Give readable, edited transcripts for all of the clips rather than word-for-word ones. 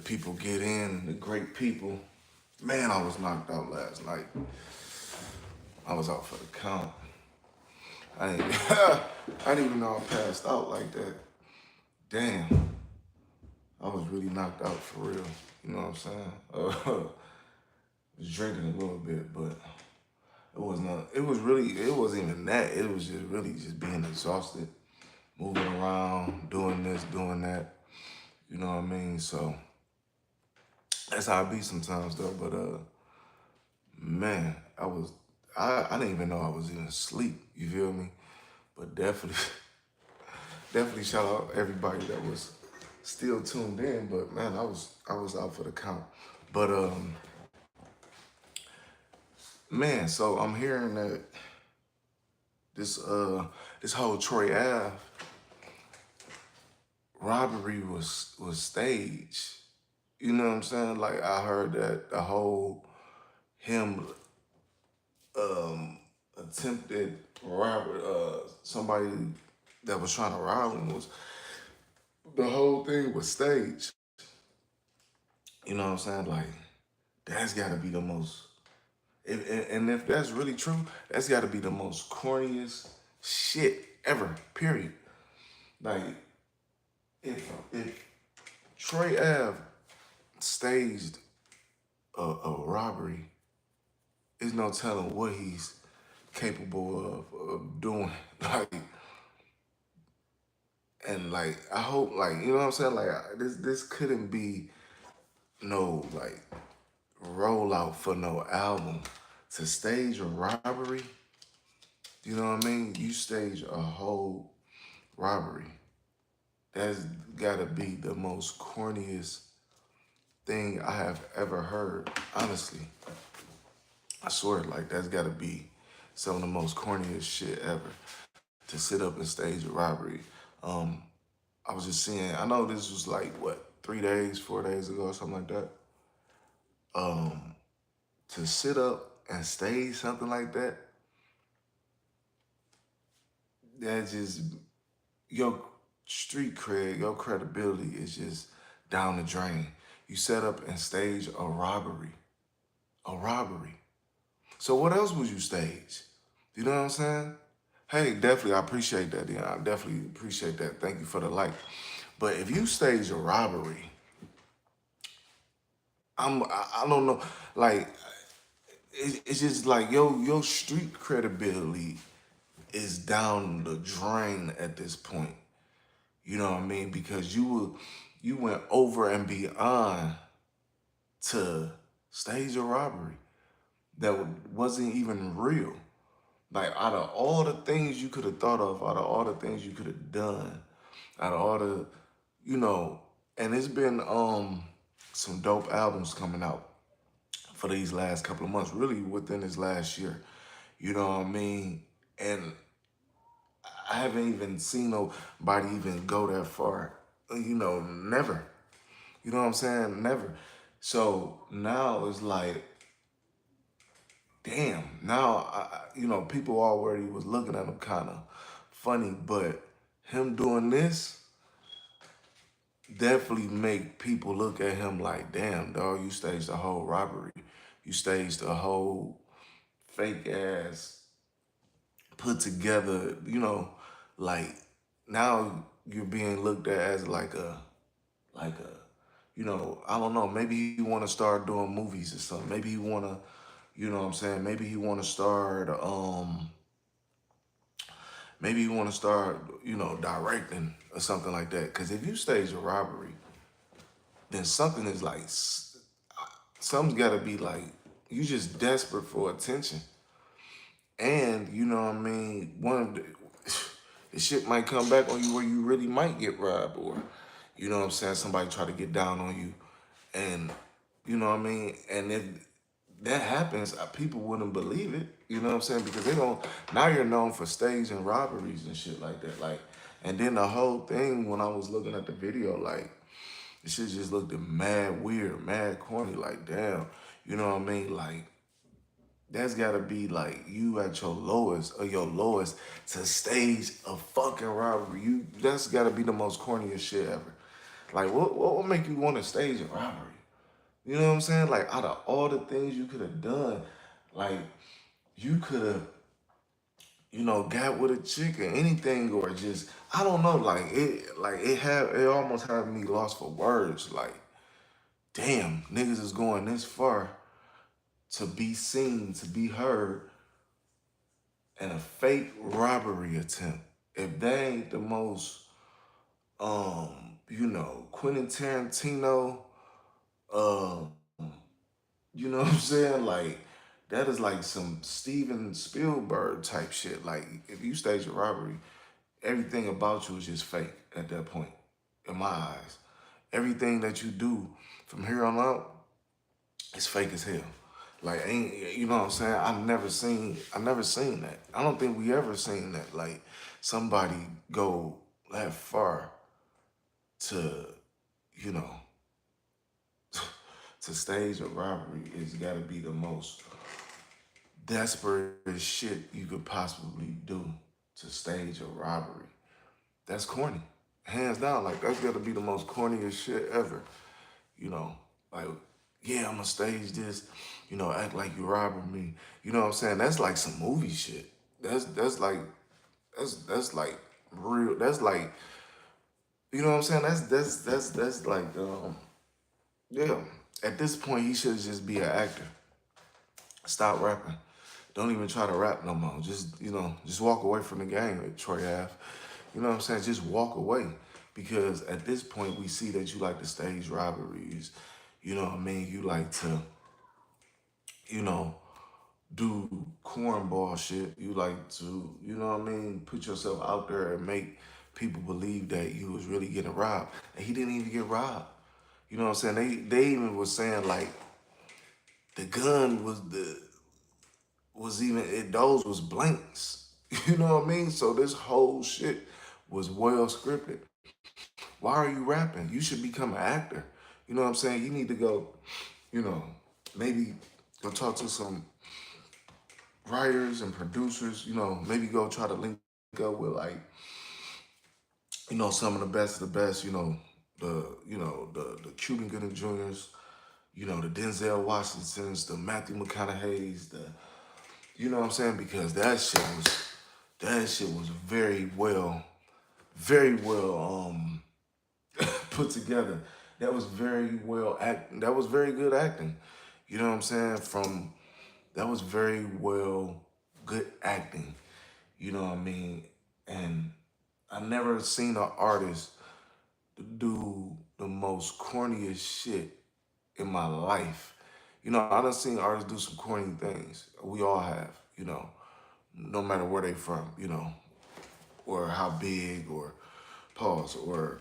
people get in, the great people. Man, I was knocked out last night. I was out for the count. I didn't, I didn't even know I passed out like that. Damn, I was really knocked out for real. You know what I'm saying? Was drinking a little bit, but it was not. It was really. It wasn't even that. It was just really just being exhausted, moving around, doing this, doing that. You know what I mean? So that's how I be sometimes though. But man, I didn't even know I was even asleep. You feel me? But definitely, definitely shout out everybody that was still tuned in. But man, I was out for the count. But man, so I'm hearing that this this whole Troy Ave robbery was staged. You know what I'm saying? Like I heard that the whole him attempted robbery, somebody that was trying to rob him was the whole thing was staged. You know what I'm saying? Like that's got to be the most. And if that's really true, that's got to be the most corniest shit ever. Period. Like if Troy Ave staged a robbery, there's no telling what he's capable of doing. Like, and like I hope, like you know what I'm saying. Like this couldn't be no like rollout for no album to stage a robbery. You know what I mean? You stage a whole robbery. That's gotta be the most corniest thing I have ever heard. Honestly, I swear, like that's gotta be some of the most corniest shit ever to sit up and stage a robbery. Um, I was just seeing. I know this was like what 3 days, 4 days ago, or something like that. Um, to sit up and stage something like that, that just your street cred, your credibility is just down the drain. You set up and stage a robbery. A robbery. So what else would you stage? You know what I'm saying? Hey, definitely, I appreciate that. Yeah, I definitely appreciate that. Thank you for the like. But if you stage a robbery, I don't know, like it's just like your street credibility is down the drain at this point. You know what I mean? Because you went over and beyond to stage a robbery that wasn't even real. Like out of all the things you could have thought of, out of all the things you could have done, out of all the, you know, and it's been some dope albums coming out for these last couple of months, really within this last year. You know what I mean? And I haven't even seen nobody even go that far. You know, never. You know what I'm saying? Never. So now it's like, damn. Now, you know, people already was looking at him kind of funny, but him doing this definitely make people look at him like, damn, dog, you staged a whole robbery. You staged a whole fake ass put together, you know, like now you're being looked at as like a, you know, I don't know, maybe he want to start doing movies or something. Maybe he want to, you know what I'm saying? Maybe he want to start, maybe he want to start, you know, directing or something like that. Because if you stage a robbery, then something is like, something's got to be like, you just desperate for attention. And, you know what I mean? One of the shit might come back on you where you really might get robbed or, you know what I'm saying? Somebody try to get down on you. And, you know what I mean? And if that happens, people wouldn't believe it. You know what I'm saying? Because they don't, now you're known for staging robberies and shit like that. Like, and then the whole thing when I was looking at the video, like, the shit just looked mad weird, mad corny. Like, damn, you know what I mean? Like, that's gotta be like you at your lowest or your lowest to stage a fucking robbery. That's gotta be the most corniest shit ever. Like, what would make you want to stage a robbery? You know what I'm saying? Like, out of all the things you could have done, like, you could have, got with a chick or anything, or just, I don't know, it almost had me lost for words. Like, damn, niggas is going this far to be seen, to be heard, in a fake robbery attempt. If they ain't the most, Quentin Tarantino, um, you know what I'm saying? Like, that is like some Steven Spielberg type shit. Like, if you stage a robbery, everything about you is just fake at that point, in my eyes. Everything that you do from here on out is fake as hell. Like, ain't you know what I'm saying? I never seen that. I don't think we ever seen that. Like, somebody go that far to, you know, to stage a robbery. It's got to be the most desperate shit you could possibly do to stage a robbery. That's corny. Hands down, like, that's got to be the most corniest shit ever. You know, like, yeah, I'm gonna stage this, act like you robbing me. You know what I'm saying? That's like some movie shit. That's like real. That's like, you know what I'm saying? That's like, yeah. At this point, he should just be an actor. Stop rapping. Don't even try to rap no more. Just walk away from the game at Troy Ave. You know what I'm saying? Just walk away. Because at this point, we see that you like to stage robberies. You know what I mean? You like to, you know, do cornball shit. You like to, you know what I mean? Put yourself out there and make people believe that you was really getting robbed. And he didn't even get robbed. You know what I'm saying? They even was saying, like, the gun was even those was blanks. You know what I mean? So this whole shit was well scripted. Why are you rapping? You should become an actor. You know what I'm saying? You need to go, you know, maybe go talk to some writers and producers, maybe go try to link up with, like, some of the best of the best, the Cuban Gooding Juniors, the Denzel Washingtons, the Matthew McConaughey's, you know what I'm saying? Because that shit was very well put together. That was very well act. That was very good acting. You know what I'm saying? That was very well good acting. You know what I mean? And I never seen an artist do the most corniest shit in my life. I done seen artists do some corny things. We all have, no matter where they from, or how big, or pause, or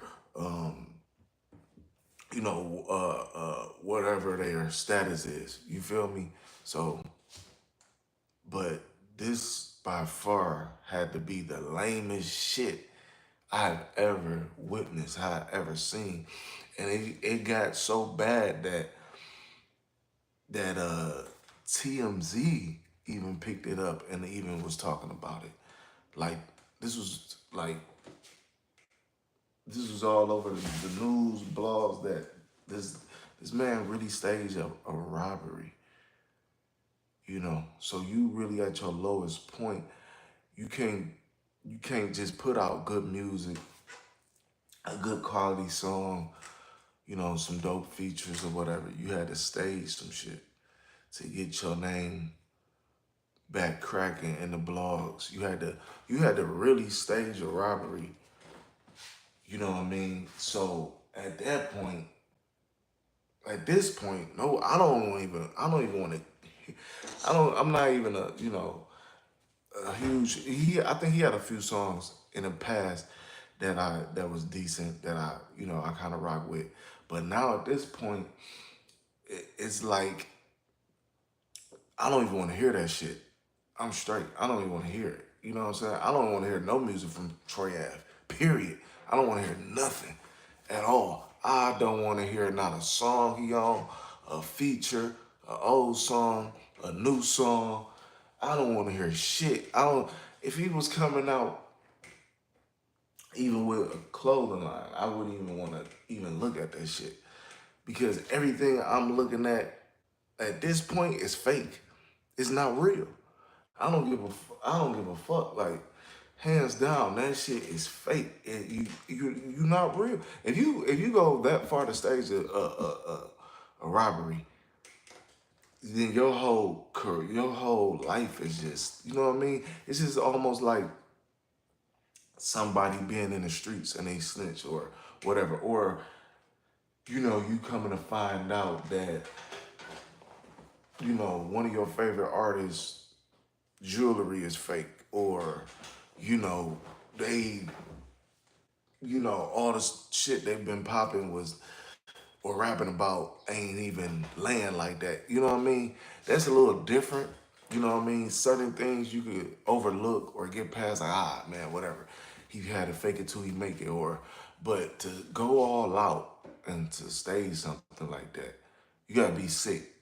whatever their status is. You feel me? So, but this by far had to be the lamest shit I've ever witnessed, I've ever seen. And it got so bad that TMZ even picked it up and even was talking about it. Like, this was like this was all over the news, blogs, that this man really staged a robbery. So you really at your lowest point. You can't you can't just put out good music, a good quality song, some dope features or whatever. You had to stage some shit to get your name back cracking in the blogs. You had to really stage a robbery. You know what I mean? So at this point, no, I don't even want to. I'm not even a huge. I think he had a few songs in the past that was decent, that I kind of rock with. But now at this point, it's like, I don't even want to hear that shit. I'm straight. I don't even want to hear it. You know what I'm saying? I don't want to hear no music from Troy Ave. Period. I don't want to hear nothing at all. I don't want to hear not a song he on, a feature, an old song, a new song. I don't want to hear shit. I don't. If he was coming out Even with a clothing line, I wouldn't even want to even look at that shit because everything I'm looking at this point is fake. It's not real. I don't give a fuck. Like hands down, that shit is fake. And you not real. If you go that far to stage a robbery, then your whole life is just, you know what I mean? It's just almost like somebody being in the streets and they snitch or whatever, or you coming to find out that one of your favorite artists' jewelry is fake, or you know they all this shit they've been popping was or rapping about ain't even land like that. You know what I mean? That's a little different. You know what I mean? Certain things you could overlook or get past, like, man, whatever. He had to fake it till he make it, but to go all out and to stage something like that, you gotta be sick.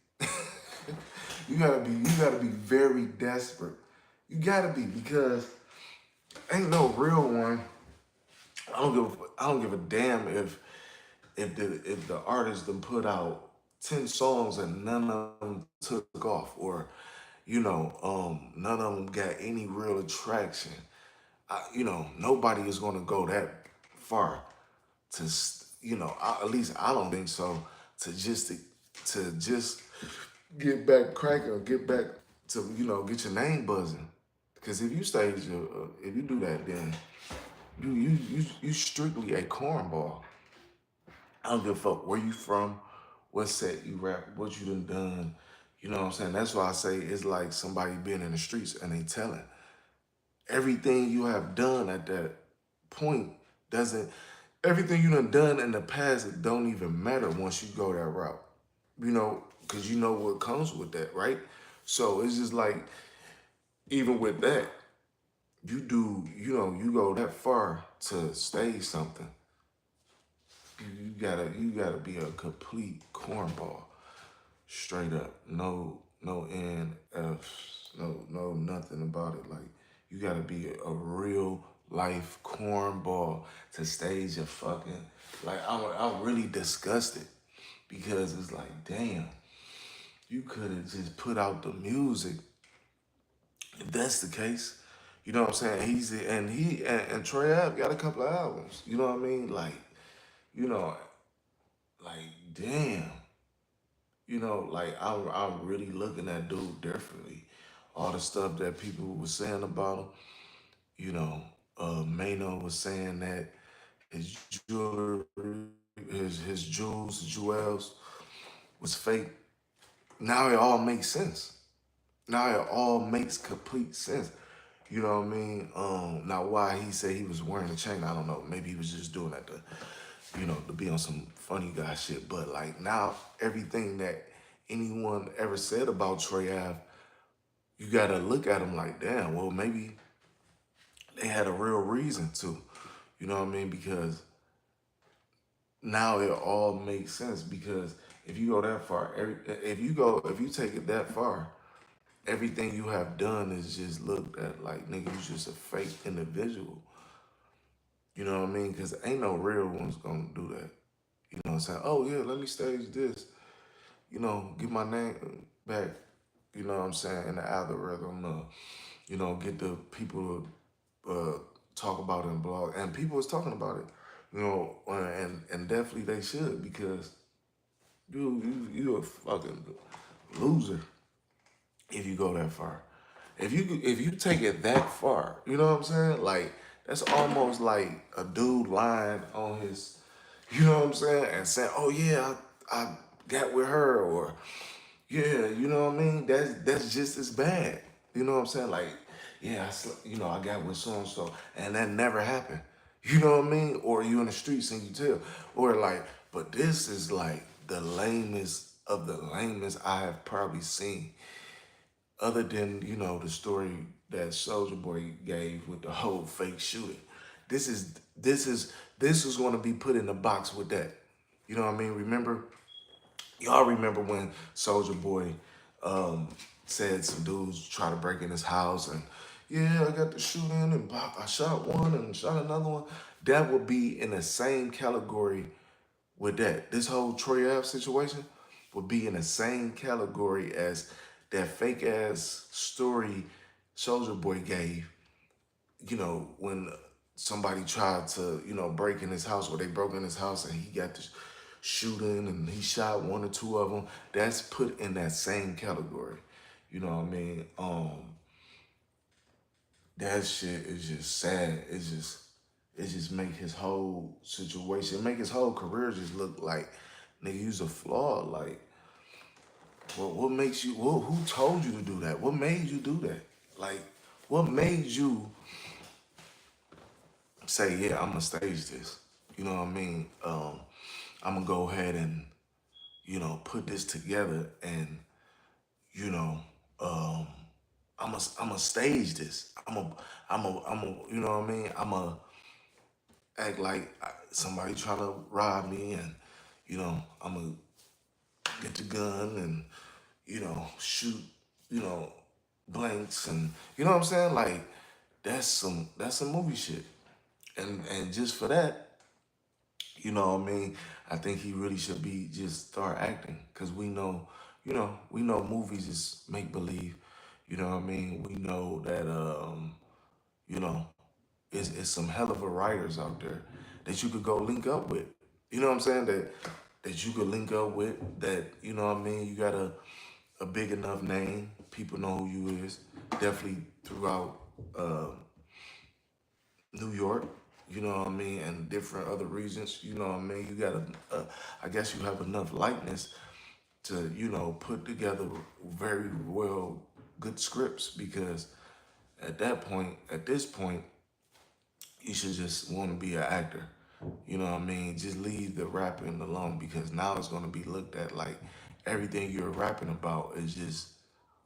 You gotta be very desperate. You gotta be, because ain't no real one. I don't give a damn if the artist done put out 10 songs and none of them took off, or none of them got any real attraction. Nobody is gonna go that far to at least I don't think so, to just get back cracking or get back to get your name buzzing. Because if you do that, then you strictly a cornball. I don't give a fuck where you from, what set you rap, what you done. You know what I'm saying? That's why I say it's like somebody being in the streets and they telling. Everything you have done at that point doesn't, everything you done in the past, it don't even matter once you go that route. Because you know what comes with that, right? So it's just like, even with that, you go that far to stage something. You gotta be a complete cornball, straight up. No NFs, no nothing about it. Like, you gotta be a real life cornball to stage a fucking, like, I'm really disgusted, because it's like, damn, you could have just put out the music if that's the case. You know what I'm saying? He and Troy Ave got a couple of albums. You know what I mean? You know, like, damn. Like, I'm really looking at dude differently. All the stuff that people were saying about him, you know, Mano was saying that his jewelry, his jewels was fake. Now it all makes sense. Now it all makes complete sense. You know what I mean? Now why he said he was wearing a chain, I don't know. Maybe he was just doing that to be on some funny guy shit. But like, now everything that anyone ever said about Troy Ave, you gotta look at him like, damn, well, maybe they had a real reason to. You know what I mean? Because now it all makes sense. Because if you go that far, if you take it that far, everything you have done is just looked at like, nigga, you just a fake individual. You know what I mean? Because ain't no real ones gonna do that. You know what I'm saying? Oh yeah, let me stage this. Get my name back. You know what I'm saying? In the algorithm, get the people to talk about it and blog, and people is talking about it. And definitely they should, because you a fucking loser if you go that far. If you take it that far, you know what I'm saying? Like, that's almost like a dude lying on his, you know what I'm saying, and saying, "Oh yeah, I got with her," or yeah, you know what I mean? That's just as bad. You know what I'm saying? Like, yeah, I got with so and so, and that never happened. You know what I mean? Or you in the streets and you tell, or like, but this is like the lamest of the lamest I have probably seen, other than the story that Soldier Boy gave with the whole fake shooting. This is going to be put in the box with that. You know what I mean? Y'all remember when Soldier Boy said some dudes try to break in his house, and yeah, I got the shooting and pop, I shot one and shot another one. That would be in the same category with that. This whole Troy Ave situation would be in the same category as that fake ass story Soldier Boy gave, when somebody tried to, break in his house, or they broke in his house and he got the shooting and he shot one or two of them. That's put in that same category. You know what I mean? That shit is just sad. It just make his whole situation, make his whole career just look like nigga, you's a flaw. Like, what makes you? Who told you to do that? What made you do that? Like, what made you say, yeah, I'm gonna stage this? You know what I mean? I'm gonna go ahead and put this together, and you know, um, I'm gonna stage this. You know what I mean? I'm gonna act like somebody trying to rob me, and I'm gonna get the gun and shoot, you know, blanks, and you know what I'm saying? Like, that's some movie shit. And just for that, you know what I mean? I think he really should be just start acting, because we know movies is make believe. You know what I mean? We know that you know, it's some hell of a writers out there that you could go link up with. You know what I'm saying? That you could link up with, that, you know what I mean, you got a big enough name, people know who you is, definitely throughout uh, New York, you know what I mean, and different other regions, you know what I mean. You got I guess you have enough likeness to, put together very well good scripts, because at this point, you should just want to be an actor. You know what I mean? Just leave the rapping alone, because now it's going to be looked at like everything you're rapping about is just,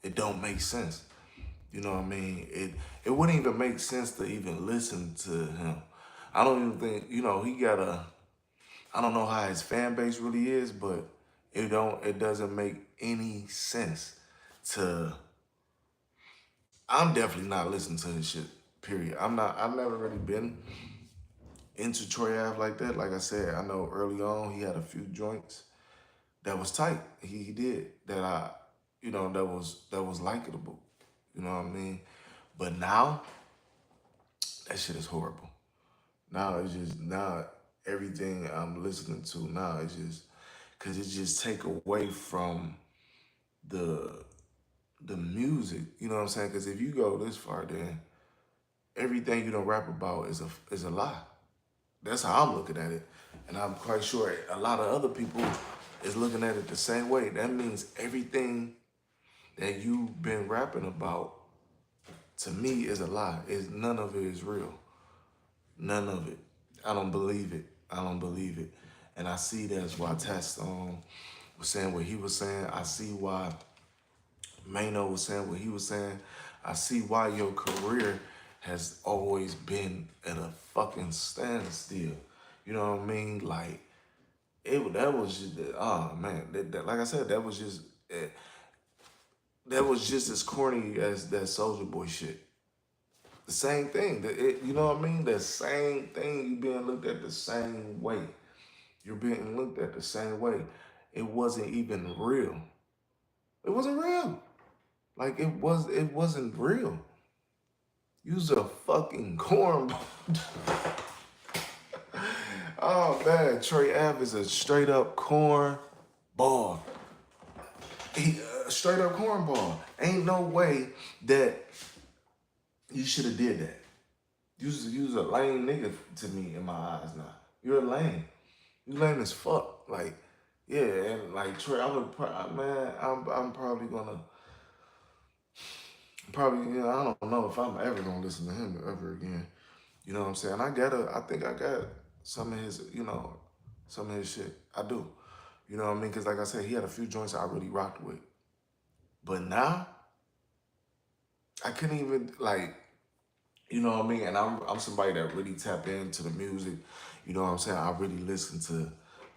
it don't make sense. You know what I mean? It wouldn't even make sense to even listen to him. I don't even think, he got I don't know how his fan base really is, but it doesn't make any sense to I'm definitely not listening to his shit. Period. I've never really been into Troy Ave like that. Like I said, I know early on he had a few joints that was tight. He did that. That was likable. You know what I mean? But now that shit is horrible. Now everything I'm listening to now is just, because it just take away from the the music. You know what I'm saying? Because if you go this far, then everything you don't rap about is a lie. That's how I'm looking at it. And I'm quite sure a lot of other people is looking at it the same way. That means everything that you've been rapping about, to me, is a lie. None of it is real. None of it. I don't believe it. I don't believe it. And I see that's why Test was saying what he was saying. I see why Mano was saying what he was saying. I see why your career has always been at a fucking standstill. You know what I mean? Like, that was just, oh man, like I said, eh, that was just as corny as that Soldier Boy shit. The same thing. You know what I mean? The same thing. You being looked at the same way. You're being looked at the same way. It wasn't even real. It wasn't real. Like, it wasn't real. You's a fucking cornball. Oh man, Troy Ave is a straight up cornball. He straight up cornball. Ain't no way that you should have did that. You's a lame nigga to me in my eyes now. You're a lame. You lame as fuck. Like, yeah, and like Troy, man, I'm probably gonna I don't know if I'm ever gonna listen to him ever again. You know what I'm saying? I think I got some of his, some of his shit. I do. You know what I mean? Because like I said, he had a few joints I really rocked with. But now, I couldn't even, like, you know what I mean? And I'm somebody that really tap into the music. You know what I'm saying? I really listen to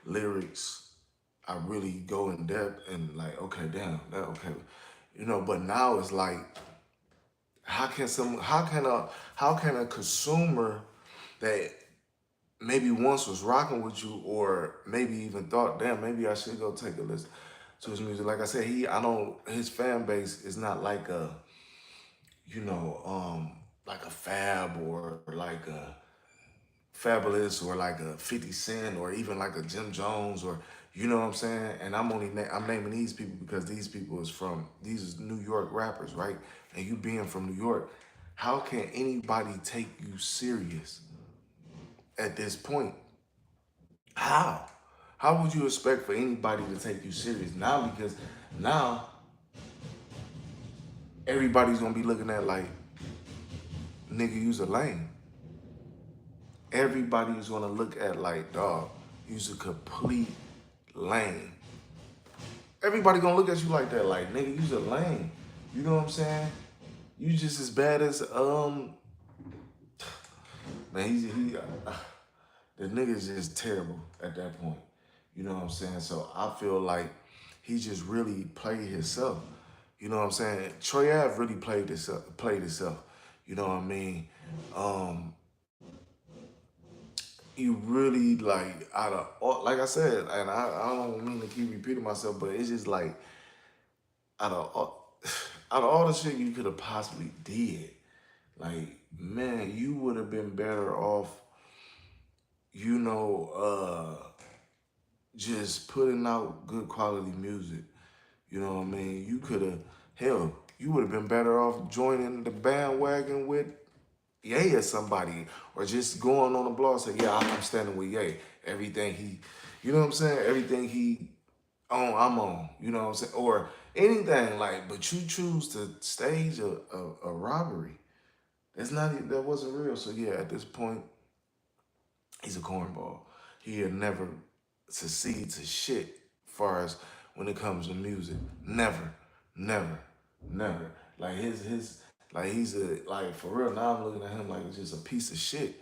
lyrics. I really go in depth and like, okay, damn, that okay. But now it's like how can a consumer that maybe once was rocking with you, or maybe even thought, damn, maybe I should go take a listen to his music. Like I said, I don't, his fan base is not like a, you know, like a Fab or like a Fabulous or like a 50 Cent or even like a Jim Jones, or you know what I'm saying? And I'm naming these people because these people is from, these is New York rappers, right? And you being from New York, how can anybody take you serious at this point? How? How would you expect for anybody to take you serious now? Because now everybody's gonna be looking at like, nigga, you's a lame. Everybody is gonna look at like, dog, you's a complete lame. Everybody gonna look at you like that, like, nigga, you's a lame. You know what I'm saying? You just as bad as man. The nigga's just terrible at that point. You know what I'm saying? So I feel like he just really played himself. You know what I'm saying? Troy Ave really played himself. You know what I mean? Um, you really like out of like I said, and I don't mean to keep repeating myself, but it's just like out of all, out of all the shit you could have possibly did, like man, you would have been better off, you know, just putting out good quality music. You know what I mean? You could have, hell, you would have been better off joining the bandwagon with Ye or somebody, or just going on the blog and say, yeah, I'm standing with Ye. Everything he, you know what I'm saying? Everything he on, I'm on. You know what I'm saying? Or anything like, but you choose to stage a robbery. That wasn't real. So yeah, at this point, he's a cornball. He'll never succeed to shit far as when it comes to music. Never, never, never. Like like he's a, like for real, now I'm looking at him like just a piece of shit.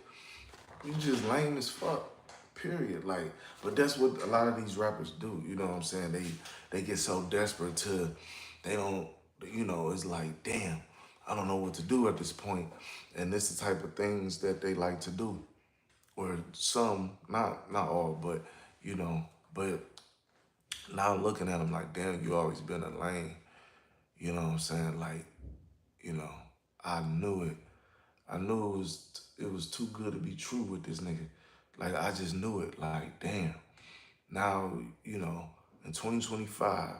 You just lame as fuck. Period. Like, but that's what a lot of these rappers do. You know what I'm saying? They get so desperate to, they don't, you know, it's like, damn, I don't know what to do at this point. And this is the type of things that they like to do. Or some, not all, but you know, but now I'm looking at them like, damn, you always been a lame. You know what I'm saying? Like, you know, I knew it. I knew it was too good to be true with this nigga. Like I just knew it. Like, damn. Now, you know, in 2025,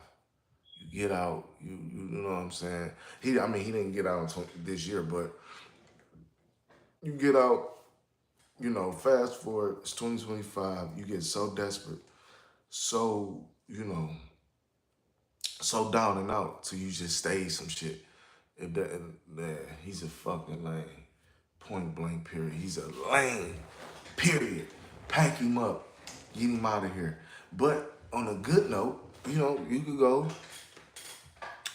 you get out, you know what I'm saying? I mean, he didn't get out this year, but you get out, you know, fast forward, it's 2025, you get so desperate, so, you know, so down and out till you just stage some shit. He's a fucking lame. Point blank, period. He's a lame, period. Pack him up, get him out of here. But on a good note, you know, you could go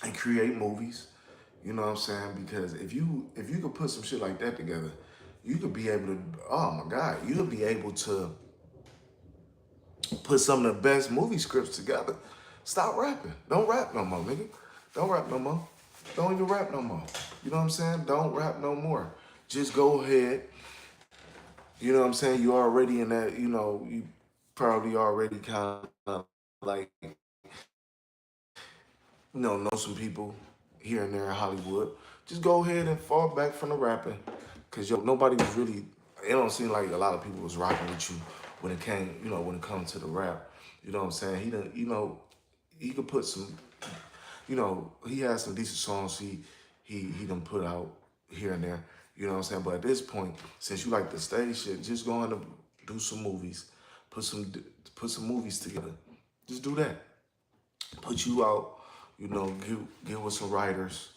and create movies. You know what I'm saying? Because if you could put some shit like that together, you could be able to. Oh my God, you could be able to put some of the best movie scripts together. Stop rapping. Don't rap no more, nigga. Don't rap no more. Don't even rap no more. You know what I'm saying? Don't rap no more. Just go ahead. You know what I'm saying? You already in that, you know, you probably already kind of like, you know some people here and there in Hollywood. Just go ahead and fall back from the rapping. Cause nobody was really, it don't seem like a lot of people was rocking with you when it came, you know, when it comes to the rap. You know what I'm saying? He done, you know, he could put some, you know, he has some decent songs he done put out here and there. You know what I'm saying? But at this point, since you like the stage shit, just go on and do some movies, put some movies together. Just do that. Put you out, you know, get with some writers,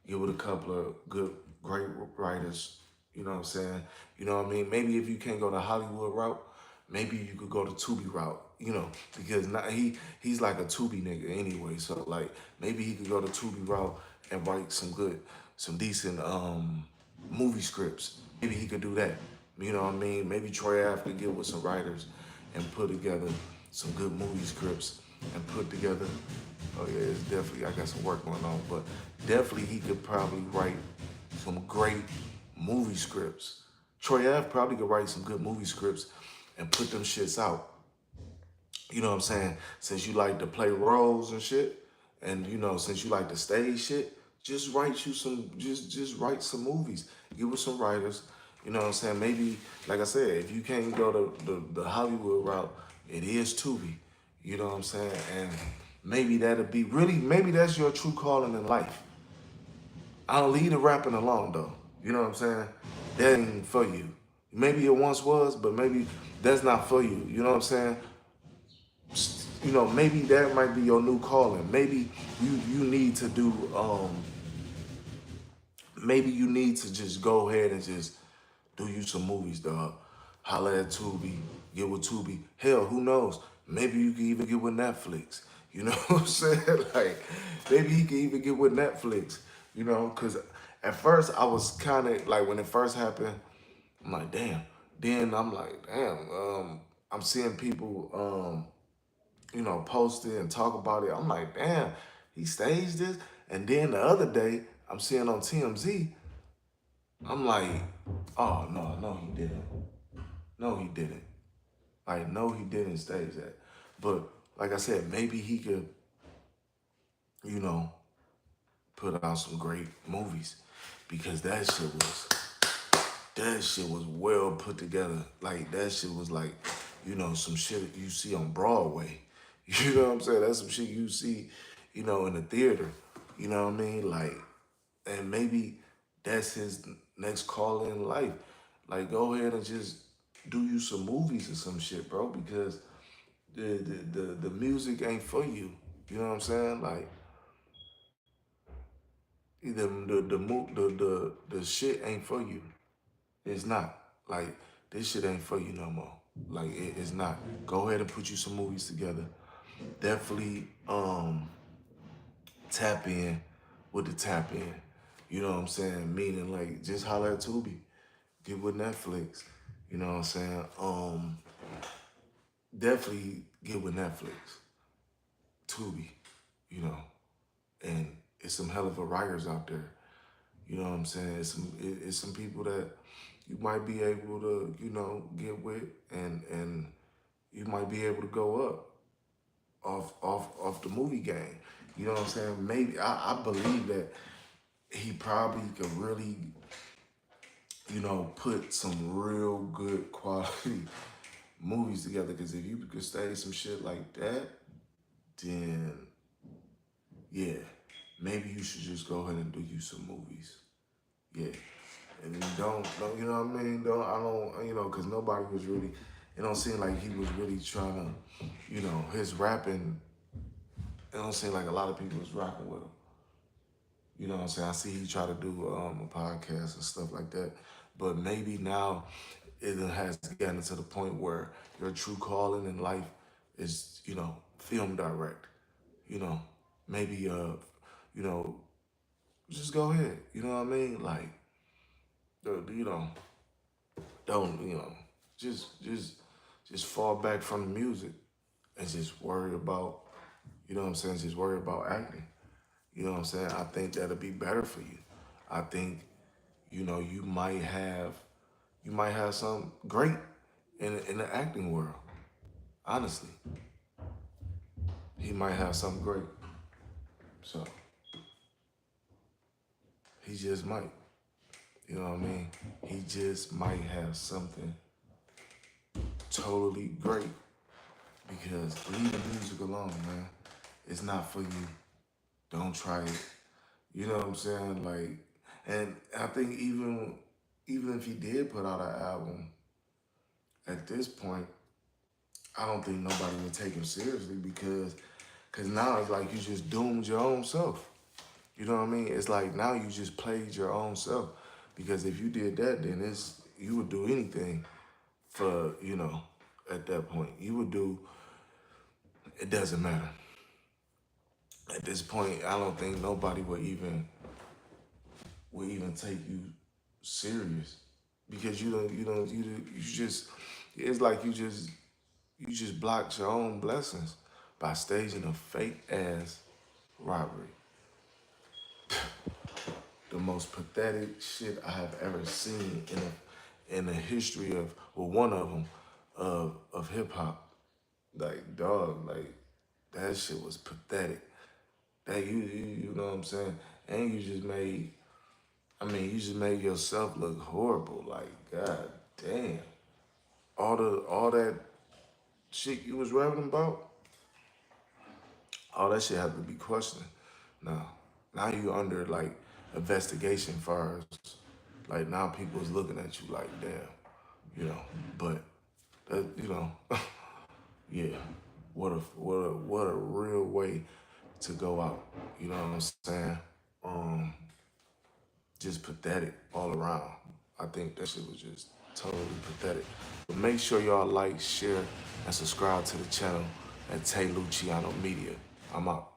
get with a couple of great writers. You know what I'm saying? You know what I mean? Maybe if you can't go the Hollywood route, maybe you could go the Tubi route. You know, because not, he's like a Tubi nigga anyway. So like maybe he could go the Tubi route and write some decent movie scripts. Maybe he could do that. You know what I mean? Maybe Troy Ave could get with some writers and put together some good movie scripts and put together. Oh yeah, it's definitely, I got some work going on, but definitely he could probably write some great movie scripts. Troy Ave probably could write some good movie scripts and put them shits out. You know what I'm saying? Since you like to play roles and shit, and since you like to stage shit, just write you some, just write some movies. Get with some writers. You know what I'm saying? Maybe, like I said, if you can't go the Hollywood route, it is Tubi. You know what I'm saying? And maybe that'll be really, maybe that's your true calling in life. I'll leave the rapping alone though. You know what I'm saying? That ain't for you. Maybe it once was, but maybe that's not for you. You know what I'm saying? Maybe that might be your new calling. Maybe you need to do maybe you need to just go ahead and just do you some movies, dog. Holla at Tubi, get with Tubi. Hell, who knows? Maybe you can even get with Netflix. You know what I'm saying? Like, maybe he can even get with Netflix. Because at first I was kind of like, when it first happened, I'm like, damn. Then I'm like, damn. I'm seeing people, post it and talk about it. I'm like, damn, he staged this. And then the other day, I'm seeing on TMZ, I'm like, oh, no, he didn't. No, he didn't. Like, no, he didn't stage that. But like I said, maybe he could, you know, put out some great movies because that shit was well put together. Like, that shit was like, some shit you see on Broadway. You know what I'm saying? That's some shit you see, in the theater. You know what I mean? Like, and maybe that's his next call in life. Like, go ahead and just do you some movies or some shit, bro, because the music ain't for you. You know what I'm saying? Like, the shit ain't for you. It's not. Like, this shit ain't for you no more. Like, it's not. Go ahead and put you some movies together. Definitely tap in with the tap in. You know what I'm saying? Meaning, like, just holler at Tubi. Get with Netflix. You know what I'm saying? Definitely get with Netflix. Tubi, and it's some hell of a writers out there. You know what I'm saying? It's some people that you might be able to, get with, and you might be able to go up off the movie game. You know what I'm saying? Maybe I believe that he probably could really, put some real good quality movies together. Because if you could stage some shit like that, then yeah, maybe you should just go ahead and do you some movies. Yeah. And then don't, you know what I mean? Because nobody was really, it don't seem like he was really trying to, his rapping, it don't seem like a lot of people was rocking with him. You know what I'm saying? I see he try to do a podcast and stuff like that. But maybe now it has gotten to the point where your true calling in life is, film direct. You know, maybe, you know, just go ahead. You know what I mean? Like, you know, don't, just fall back from the music and just worry about, just worry about acting. You know what I'm saying? I think that'll be better for you. I think, you might have something great in the acting world. Honestly, he might have something great. So he just might. You know what I mean? He just might have something totally great because leave the music alone, man. It's not for you. Don't try it. You know what I'm saying? Like, and I think even if he did put out an album, at this point, I don't think nobody would take him seriously because now it's like you just doomed your own self. You know what I mean? It's like now you just played your own self. Because if you did that, then you would do anything for, at that point. You would do, it doesn't matter. At this point, I don't think nobody would even take you serious. Because you just, it's like you just blocked your own blessings by staging a fake ass robbery. the most pathetic shit I have ever seen in the history of, well, one of them, of hip hop. Like, dog, like, that shit was pathetic. That you know what I'm saying? And you just made, I mean, you just made yourself look horrible. Like, god damn. All that shit you was rapping about, all that shit had to be questioned. Now you under like investigation first. Like now people's looking at you like, damn, you know. But that, you know, yeah. What a real way to go out. You know what I'm saying? Um, just pathetic all around. I think that shit was just totally pathetic. But make sure y'all like, share, and subscribe to the channel at Tay Luciano Media. I'm out.